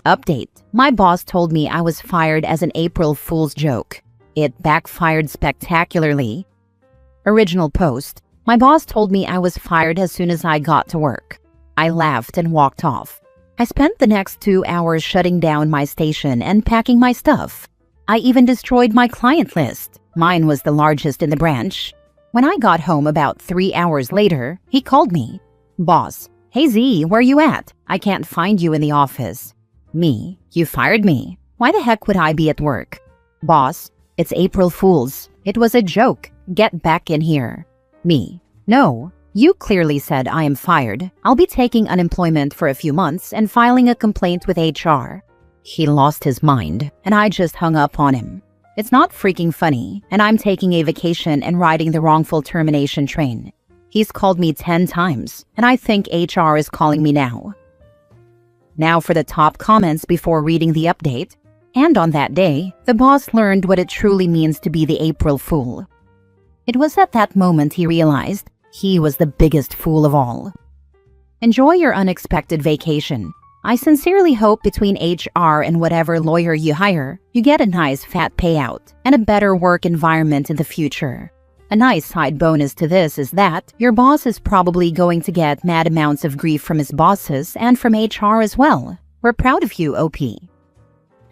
Update. My boss told me I was fired as an April Fool's joke. It backfired spectacularly. Original post. My boss told me I was fired as soon as I got to work. I laughed and walked off. I spent the next 2 hours shutting down my station and packing my stuff. I even destroyed my client list. Mine was the largest in the branch. When I got home about 3 hours later, he called me. Boss. Hey Z, where you at? I can't find you in the office. Me. You fired me. Why the heck would I be at work? Boss. It's April Fool's. It was a joke. Get back in here. Me. No. You clearly said I am fired. I'll be taking unemployment for a few months and filing a complaint with HR. He lost his mind, and I just hung up on him. It's not freaking funny, and I'm taking a vacation and riding the wrongful termination train. He's called me 10 times, and I think HR is calling me now. Now for the top comments before reading the update. And on that day, the boss learned what it truly means to be the April Fool. It was at that moment he realized he was the biggest fool of all. Enjoy your unexpected vacation. I sincerely hope between HR and whatever lawyer you hire, you get a nice fat payout and a better work environment in the future. A nice side bonus to this is that your boss is probably going to get mad amounts of grief from his bosses and from HR as well. We're proud of you, OP.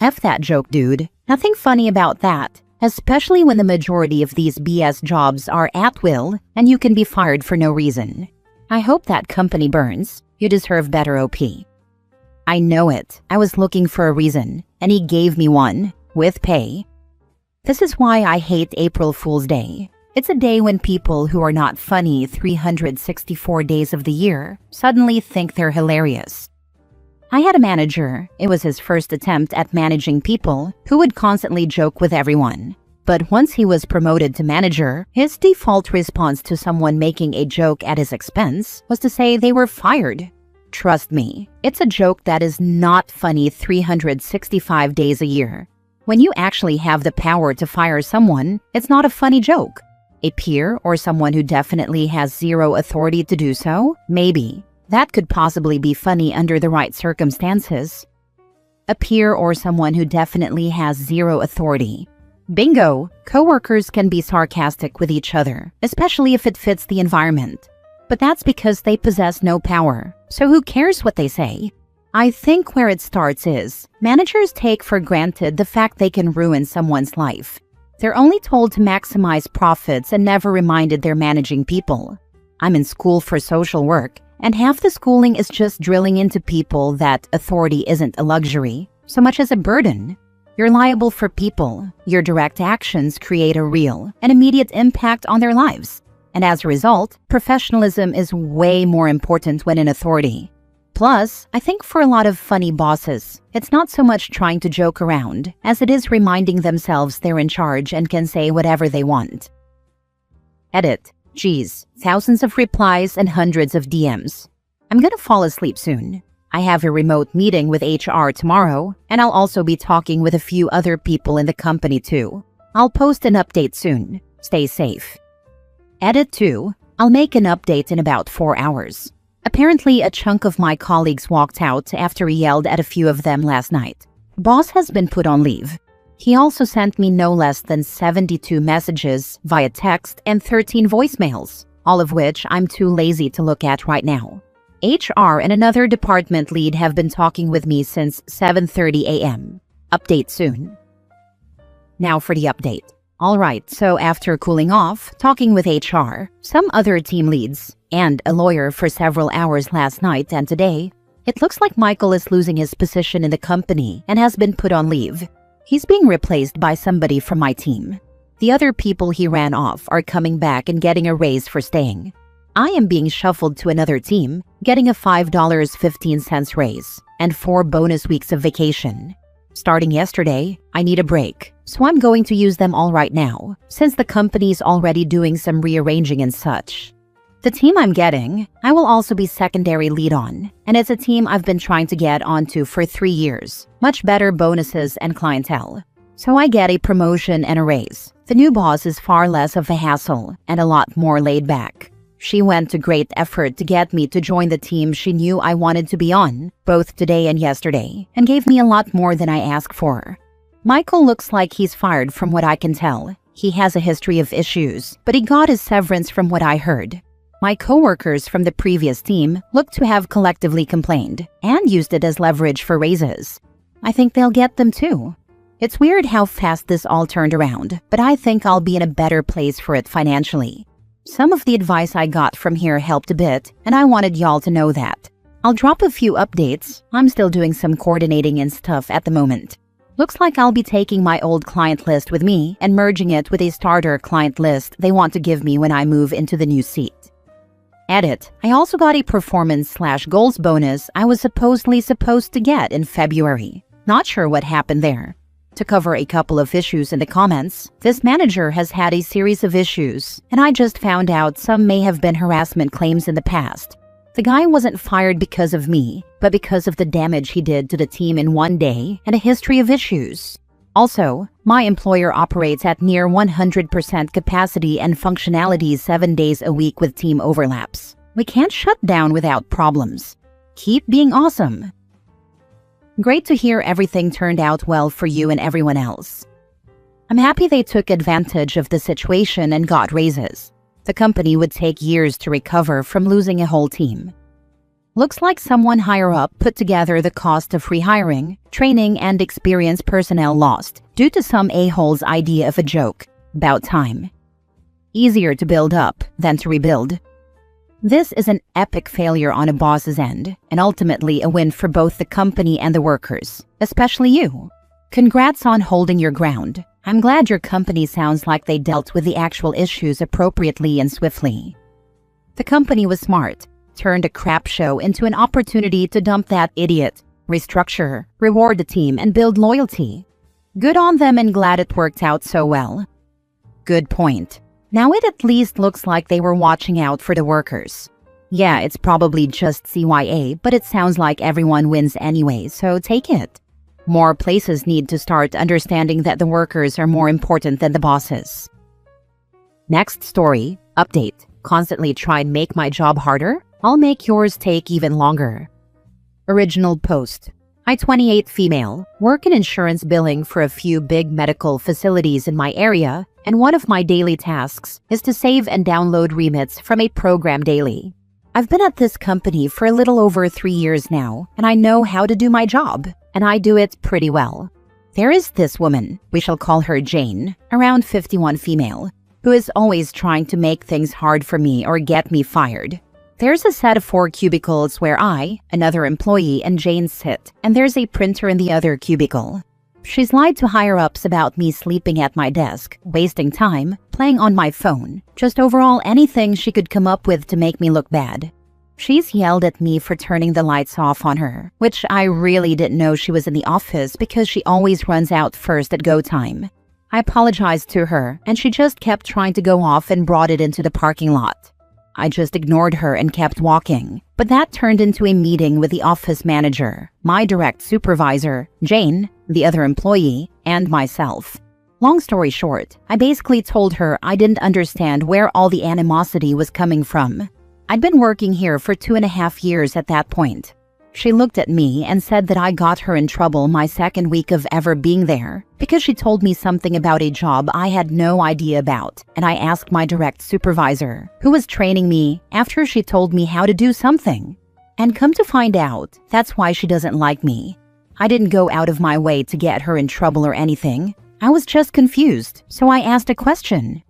F that joke, dude. Nothing funny about that, especially when the majority of these BS jobs are at will and you can be fired for no reason. I hope that company burns. You deserve better, OP. I know it. I was looking for a reason, and he gave me one, with pay. This is why I hate April Fool's Day. It's a day when people who are not funny 364 days of the year suddenly think they're hilarious. I had a manager. It was his first attempt at managing people who would constantly joke with everyone. But once he was promoted to manager, his default response to someone making a joke at his expense was to say they were fired. Trust me, it's a joke that is not funny 365 days a year. When you actually have the power to fire someone, it's not a funny joke. A peer or someone who definitely has zero authority to do so? Maybe. That could possibly be funny under the right circumstances. A peer or someone who definitely has zero authority. Bingo! Coworkers can be sarcastic with each other, especially if it fits the environment. But that's because they possess no power, so who cares what they say? I think where it starts is, managers take for granted the fact they can ruin someone's life. They're only told to maximize profits and never reminded they're managing people. I'm in school for social work, and half the schooling is just drilling into people that authority isn't a luxury, so much as a burden. You're liable for people. Your direct actions create a real and immediate impact on their lives. And as a result, professionalism is way more important when in authority. Plus, I think for a lot of funny bosses, it's not so much trying to joke around as it is reminding themselves they're in charge and can say whatever they want. Edit. Geez, thousands of replies and hundreds of DMs. I'm gonna fall asleep soon. I have a remote meeting with HR tomorrow, and I'll also be talking with a few other people in the company too. I'll post an update soon. Stay safe. Edit 2. I'll make an update in about 4 hours. Apparently, a chunk of my colleagues walked out after he yelled at a few of them last night. Boss has been put on leave. He also sent me no less than 72 messages via text and 13 voicemails, all of which I'm too lazy to look at right now. HR and another department lead have been talking with me since 7:30 a.m. Update soon. Now for the update. Alright, so after cooling off, talking with HR, some other team leads, and a lawyer for several hours last night and today, it looks like Michael is losing his position in the company and has been put on leave. He's being replaced by somebody from my team. The other people he ran off are coming back and getting a raise for staying. I am being shuffled to another team, getting a $5.15 raise and 4 bonus weeks of vacation. Starting yesterday, I need a break, so I'm going to use them all right now, since the company's already doing some rearranging and such. The team I'm getting, I will also be secondary lead on, and it's a team I've been trying to get onto for 3 years. Much better bonuses and clientele. So I get a promotion and a raise. The new boss is far less of a hassle and a lot more laid back. She went to great effort to get me to join the team she knew I wanted to be on, both today and yesterday, and gave me a lot more than I asked for. Michael looks like he's fired from what I can tell. He has a history of issues, but he got his severance from what I heard. My coworkers from the previous team look to have collectively complained and used it as leverage for raises. I think they'll get them too. It's weird how fast this all turned around, but I think I'll be in a better place for it financially. Some of the advice I got from here helped a bit, and I wanted y'all to know that. I'll drop a few updates. I'm still doing some coordinating and stuff at the moment. Looks like I'll be taking my old client list with me and merging it with a starter client list they want to give me when I move into the new seat. Edit. I also got a performance/goals bonus I was supposedly supposed to get in February. Not sure what happened there. To cover a couple of issues in the comments, this manager has had a series of issues, and I just found out some may have been harassment claims in the past. The guy wasn't fired because of me, but because of the damage he did to the team in one day and a history of issues. Also, my employer operates at near 100% capacity and functionality 7 days a week with team overlaps. We can't shut down without problems. Keep being awesome. Great to hear everything turned out well for you and everyone else. I'm happy they took advantage of the situation and got raises. The company would take years to recover from losing a whole team. Looks like someone higher up put together the cost of rehiring, training, and experienced personnel lost due to some a-hole's idea of a joke. About time. Easier to build up than to rebuild. This is an epic failure on a boss's end, and ultimately a win for both the company and the workers, especially you. Congrats on holding your ground. I'm glad your company sounds like they dealt with the actual issues appropriately and swiftly. The company was smart, turned a crap show into an opportunity to dump that idiot, restructure, reward the team, and build loyalty. Good on them and glad it worked out so well. Good point. Now it at least looks like they were watching out for the workers. Yeah, it's probably just CYA, but it sounds like everyone wins anyway, so take it. More places need to start understanding that the workers are more important than the bosses. Next story, update. Constantly try and make my job harder? I'll make yours take even longer. Original post. I, 28 female, work in insurance billing for a few big medical facilities in my area, and one of my daily tasks is to save and download remits from a program daily. I've been at this company for a little over 3 years now, and I know how to do my job, and I do it pretty well. There is this woman, we shall call her Jane, around 51 female, who is always trying to make things hard for me or get me fired. There's a set of 4 cubicles where I, another employee, and Jane sit, and there's a printer in the other cubicle. She's lied to higher-ups about me sleeping at my desk, wasting time, playing on my phone, just overall anything she could come up with to make me look bad. She's yelled at me for turning the lights off on her, which I really didn't know she was in the office because she always runs out first at go time. I apologized to her, and she just kept trying to go off and brought it into the parking lot. I just ignored her and kept walking, but that turned into a meeting with the office manager, my direct supervisor, Jane, the other employee, and myself. Long story short, I basically told her I didn't understand where all the animosity was coming from. I'd been working here for 2.5 years at that point. She looked at me and said that I got her in trouble my second week of ever being there because she told me something about a job I had no idea about, and I asked my direct supervisor, who was training me, after she told me how to do something. And come to find out, that's why she doesn't like me. I didn't go out of my way to get her in trouble or anything. I was just confused, so I asked a question.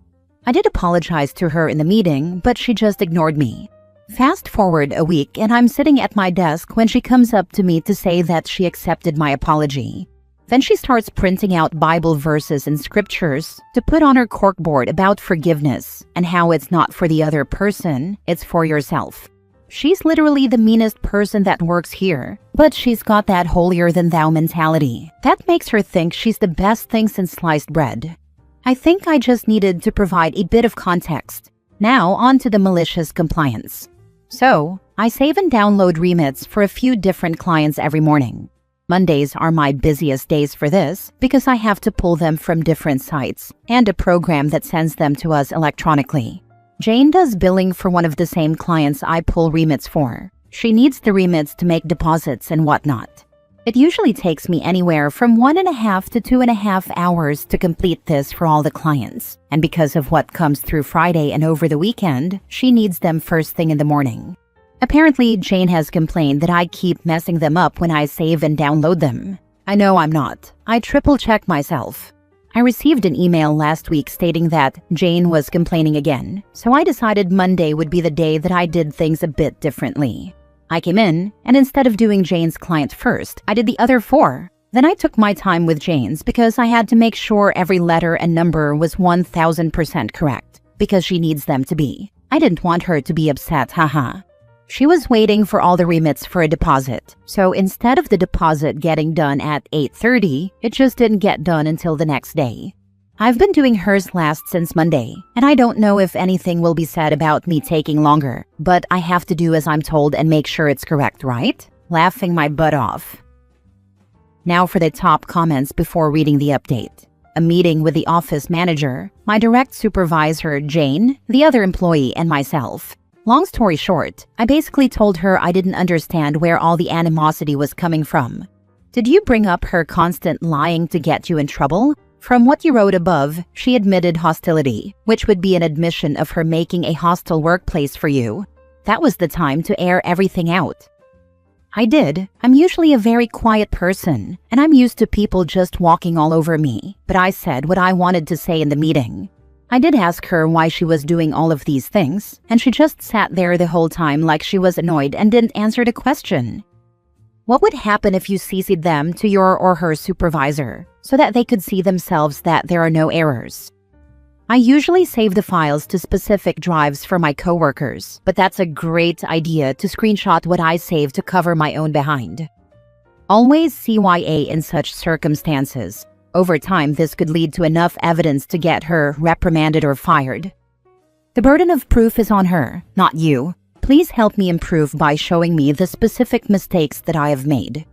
I did apologize to her in the meeting, but she just ignored me. Fast forward a week and I'm sitting at my desk when she comes up to me to say that she accepted my apology. Then she starts printing out Bible verses and scriptures to put on her corkboard about forgiveness and how it's not for the other person, it's for yourself. She's literally the meanest person that works here, but she's got that holier-than-thou mentality. That makes her think she's the best thing since sliced bread. I think I just needed to provide a bit of context. Now on to the malicious compliance. So, I save and download remits for a few different clients every morning. Mondays are my busiest days for this because I have to pull them from different sites and a program that sends them to us electronically. Jane does billing for one of the same clients I pull remits for. She needs the remits to make deposits and whatnot. It usually takes me anywhere from 1.5 to 2.5 hours to complete this for all the clients. And because of what comes through Friday and over the weekend, she needs them first thing in the morning. Apparently, Jane has complained that I keep messing them up when I save and download them. I know I'm not. I triple check myself. I received an email last week stating that Jane was complaining again, so I decided Monday would be the day that I did things a bit differently. I came in, and instead of doing Jane's client first, I did the other 4. Then I took my time with Jane's because I had to make sure every letter and number was 1000% correct, because she needs them to be. I didn't want her to be upset, haha. She was waiting for all the remits for a deposit, so instead of the deposit getting done at 8:30, it just didn't get done until the next day. I've been doing hers last since Monday, and I don't know if anything will be said about me taking longer, but I have to do as I'm told and make sure it's correct, right? Laughing my butt off. Now for the top comments before reading the update. A meeting with the office manager, my direct supervisor, Jane, the other employee, and myself. Long story short, I basically told her I didn't understand where all the animosity was coming from. Did you bring up her constant lying to get you in trouble? From what you wrote above, she admitted hostility, which would be an admission of her making a hostile workplace for you. That was the time to air everything out. I did. I'm usually a very quiet person, and I'm used to people just walking all over me, but I said what I wanted to say in the meeting. I did ask her why she was doing all of these things, and she just sat there the whole time like she was annoyed and didn't answer the question. What would happen if you CC'd them to your or her supervisor, so that they could see themselves that there are no errors? I usually save the files to specific drives for my coworkers, but that's a great idea to screenshot what I save to cover my own behind. Always CYA in such circumstances. Over time, this could lead to enough evidence to get her reprimanded or fired. The burden of proof is on her, not you. Please help me improve by showing me the specific mistakes that I have made.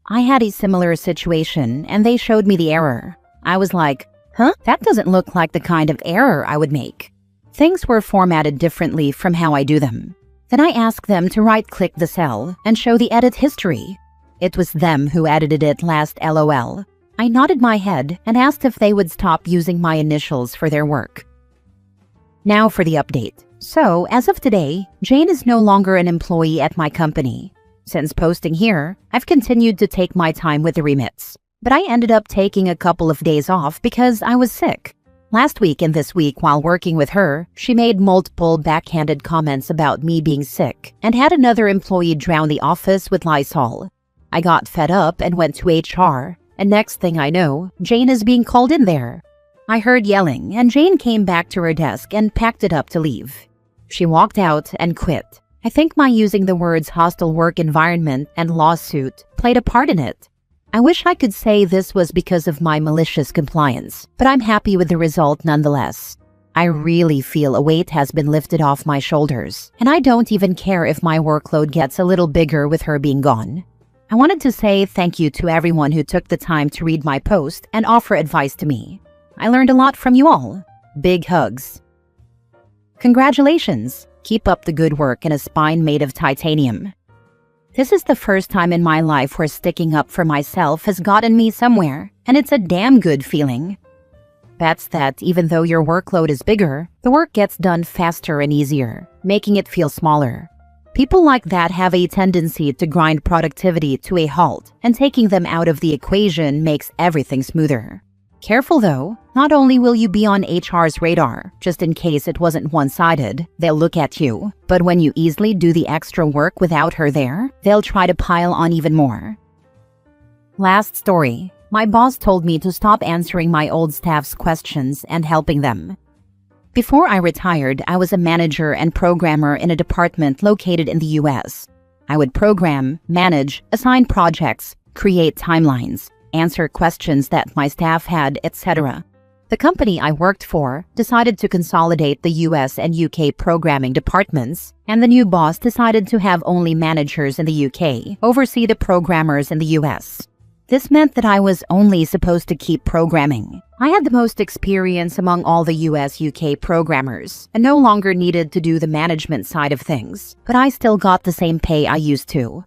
I had a similar situation, and they showed me the error. I was like, huh? That doesn't look like the kind of error I would make. Things were formatted differently from how I do them. Then I asked them to right-click the cell and show the edit history. It was them who edited it last LOL. I nodded my head and asked if they would stop using my initials for their work. Now for the update. So, as of today, Jane is no longer an employee at my company. Since posting here, I've continued to take my time with the remits. But I ended up taking a couple of days off because I was sick. Last week and this week while working with her, she made multiple backhanded comments about me being sick and had another employee drown the office with Lysol. I got fed up and went to HR. And next thing I know, Jane is being called in there. I heard yelling, and Jane came back to her desk and packed it up to leave. She walked out and quit. I think my using the words hostile work environment and lawsuit played a part in it. I wish I could say this was because of my malicious compliance, but I'm happy with the result nonetheless. I really feel a weight has been lifted off my shoulders, and I don't even care if my workload gets a little bigger with her being gone. I wanted to say thank you to everyone who took the time to read my post and offer advice to me. I learned a lot from you all. Big hugs. Congratulations. Keep up the good work and a spine made of titanium. This is the first time in my life where sticking up for myself has gotten me somewhere, and it's a damn good feeling. That's that even though your workload is bigger, the work gets done faster and easier, making it feel smaller. People like that have a tendency to grind productivity to a halt, and taking them out of the equation makes everything smoother. Careful though, not only will you be on HR's radar, just in case it wasn't one-sided, they'll look at you, but when you easily do the extra work without her there, they'll try to pile on even more. Last story. My boss told me to stop answering my old staff's questions and helping them. Before I retired, I was a manager and programmer in a department located in the US. I would program, manage, assign projects, create timelines, answer questions that my staff had, etc. The company I worked for decided to consolidate the US and UK programming departments, and the new boss decided to have only managers in the UK oversee the programmers in the US. This meant that I was only supposed to keep programming. I had the most experience among all the US-UK programmers and no longer needed to do the management side of things, but I still got the same pay I used to.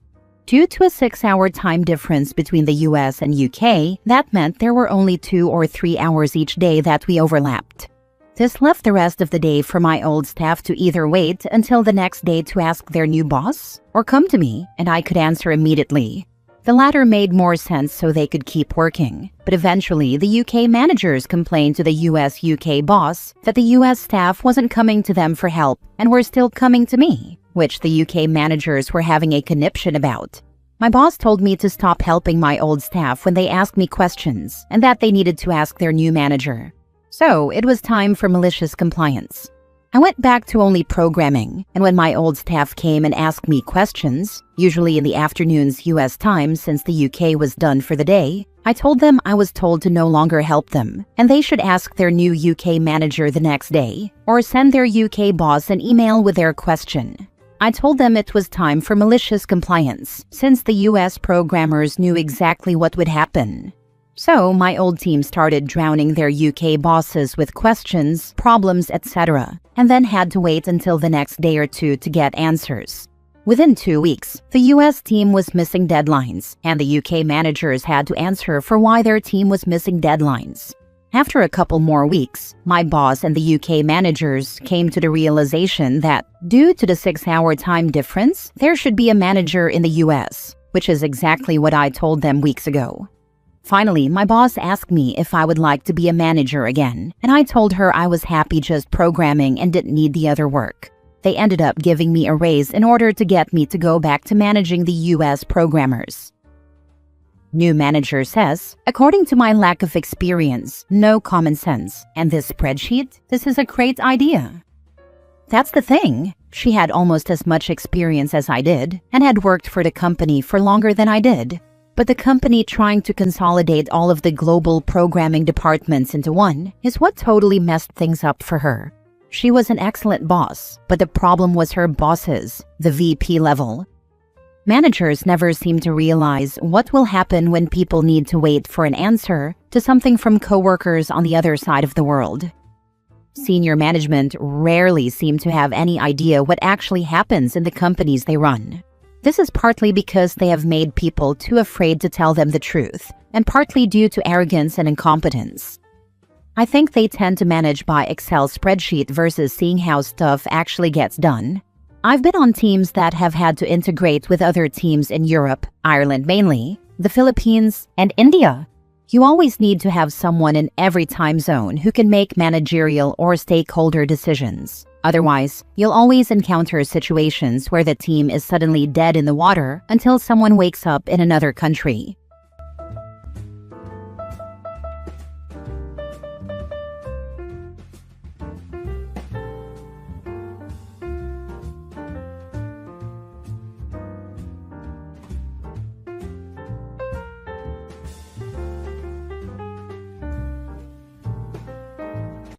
Due to a 6-hour time difference between the US and UK, that meant there were only 2 or 3 hours each day that we overlapped. This left the rest of the day for my old staff to either wait until the next day to ask their new boss, or come to me and I could answer immediately. The latter made more sense so they could keep working, but eventually the UK managers complained to the US-UK boss that the US staff wasn't coming to them for help and were still coming to me, which the UK managers were having a conniption about. My boss told me to stop helping my old staff when they asked me questions and that they needed to ask their new manager. So it was time for malicious compliance. I went back to only programming, and when my old staff came and asked me questions, usually in the afternoons US time since the UK was done for the day, I told them I was told to no longer help them, and they should ask their new UK manager the next day, or send their UK boss an email with their question. I told them it was time for malicious compliance, since the US programmers knew exactly what would happen. So my old team started drowning their UK bosses with questions, problems, etc., and then had to wait until the next day or two to get answers. Within 2 weeks, the US team was missing deadlines, and the UK managers had to answer for why their team was missing deadlines. After a couple more weeks, my boss and the UK managers came to the realization that, due to the 6-hour time difference, there should be a manager in the US, which is exactly what I told them weeks ago. Finally, my boss asked me if I would like to be a manager again, and I told her I was happy just programming and didn't need the other work. They ended up giving me a raise in order to get me to go back to managing the US programmers. New manager says, according to my lack of experience, no common sense, and this spreadsheet, this is a great idea. That's the thing. She had almost as much experience as I did, and had worked for the company for longer than I did. But the company trying to consolidate all of the global programming departments into one is what totally messed things up for her. She was an excellent boss, but the problem was her bosses, the VP level. Managers never seem to realize what will happen when people need to wait for an answer to something from coworkers on the other side of the world. Senior management rarely seem to have any idea what actually happens in the companies they run. This is partly because they have made people too afraid to tell them the truth, and partly due to arrogance and incompetence. I think they tend to manage by Excel spreadsheet versus seeing how stuff actually gets done. I've been on teams that have had to integrate with other teams in Europe, Ireland mainly, the Philippines, and India. You always need to have someone in every time zone who can make managerial or stakeholder decisions. Otherwise, you'll always encounter situations where the team is suddenly dead in the water until someone wakes up in another country.